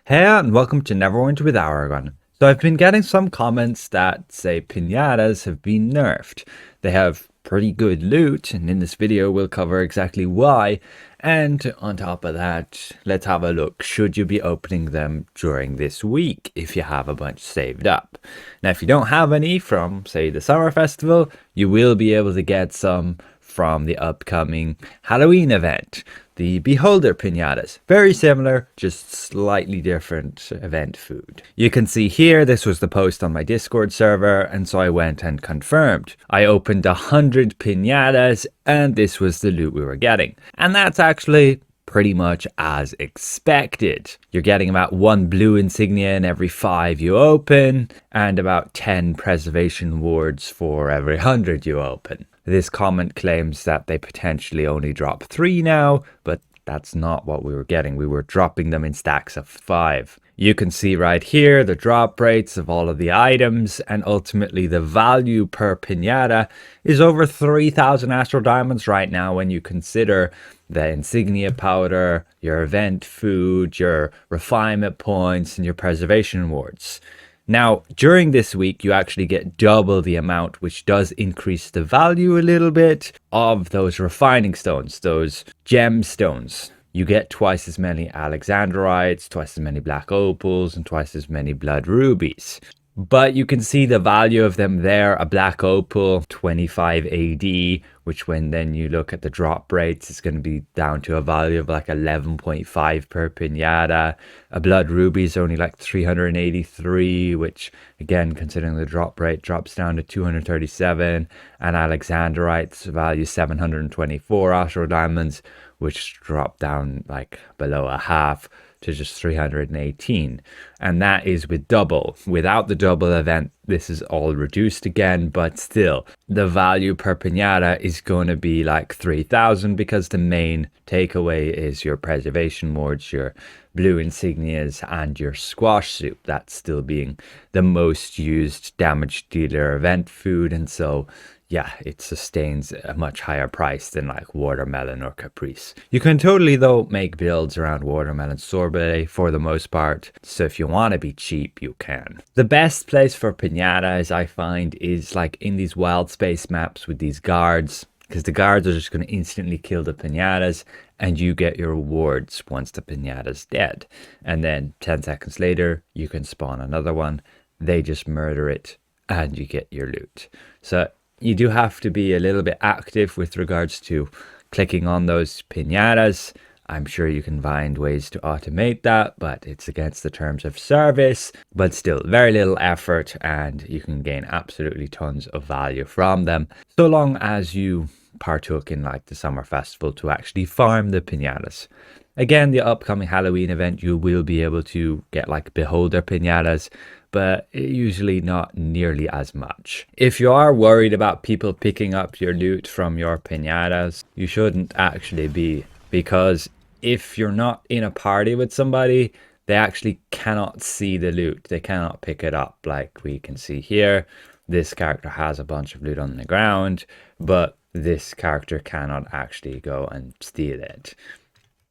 Hey, and welcome to Neverwinter with Aragon. So I've been getting some comments that say pinatas have been nerfed. They have pretty good loot, and in this video we'll cover exactly why. And on top of that, let's have a look. Should you be opening them during this week if you have a bunch saved up? Now, if you don't have any from, say, the summer festival, you will be able to get some from the upcoming Halloween event. The Beholder Pinatas, very similar, just slightly different event food. You can see here, this was the post on my Discord server, and so I went and confirmed. I opened 100 Pinatas, and this was the loot we were getting. And that's actually pretty much as expected. You're getting about 1 blue insignia in every 5 you open, and about 10 preservation wards for every 100 you open. This comment claims that they potentially only drop 3 now, but that's not what we were getting. We were dropping them in stacks of 5. You can see right here the drop rates of all of the items, and ultimately the value per pinata is over 3,000 astral diamonds right now when you consider the insignia powder, your event food, your refinement points, and your preservation wards. Now, during this week, you actually get double the amount, which does increase the value a little bit of those refining stones, those gemstones. You get twice as many alexandrites, twice as many black opals, and twice as many blood rubies. But you can see the value of them there. A black opal, 25 AD, which when then you look at the drop rates, it's going to be down to a value of like 11.5 per pinata. A blood ruby is only like 383, which again, considering the drop rate, drops down to 237. And alexandrites value 724 astral diamonds, which drop down like below a half to just 318, and that is with double. Without the double event, this is all reduced again, but still the value per pinata is going to be like 3,000 because the main takeaway is your preservation wards, your blue insignias, and your squash soup. That's still being the most used damage dealer event food, and so yeah, it sustains a much higher price than like watermelon or caprice. You can totally though make builds around watermelon sorbet for the most part, so if you want to be cheap, you can. The best place for pinatas, I find, is like in these wild space maps with these guards, because the guards are just going to instantly kill the pinatas and you get your rewards once the pinata's dead. And then 10 seconds later, you can spawn another one. They just murder it and you get your loot. So you do have to be a little bit active with regards to clicking on those pinatas. I'm sure you can find ways to automate that, but it's against the terms of service. But still, very little effort, and you can gain absolutely tons of value from them, so long as you partook in like the summer festival to actually farm the pinatas. Again, the upcoming Halloween event, you will be able to get like beholder pinatas, but usually not nearly as much. If you are worried about people picking up your loot from your pinatas, you shouldn't actually be, because if you're not in a party with somebody, they actually cannot see the loot. They cannot pick it up. Like we can see here, this character has a bunch of loot on the ground, but this character cannot actually go and steal it.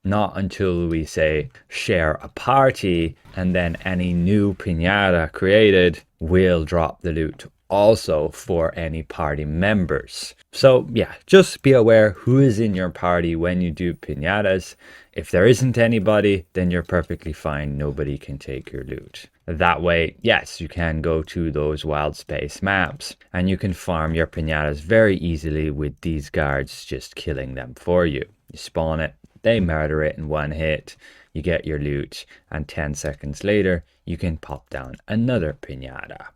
Not until we say share a party, and then any new pinata created will drop the loot also for any party members. So yeah, just be aware who is in your party when you do pinatas. If there isn't anybody, then you're perfectly fine. Nobody can take your loot. That way, yes, you can go to those wild space maps and you can farm your pinatas very easily with these guards just killing them for you. You spawn it, they murder it in one hit, you get your loot, and 10 seconds later, you can pop down another pinata.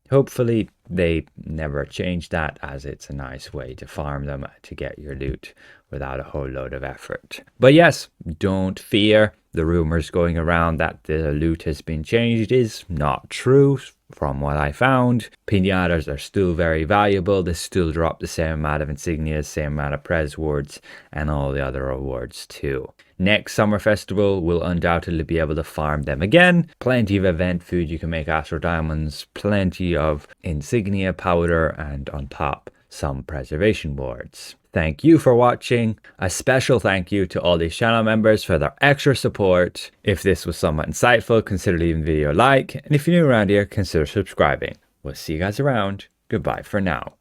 Hopefully, they never change that, as it's a nice way to farm them to get your loot without a whole load of effort. But yes, don't fear. The rumors going around that the loot has been changed is not true. From what I found, pinatas are still very valuable. They still drop the same amount of insignias, same amount of pres wards, and all the other rewards too. Next summer festival, we'll undoubtedly be able to farm them again. Plenty of event food, you can make astral diamonds, plenty of insignia powder, and on top, some preservation wards. Thank you for watching. A special thank you to all these channel members for their extra support. If this was somewhat insightful, consider leaving the video a like. And if you're new around here, consider subscribing. We'll see you guys around. Goodbye for now.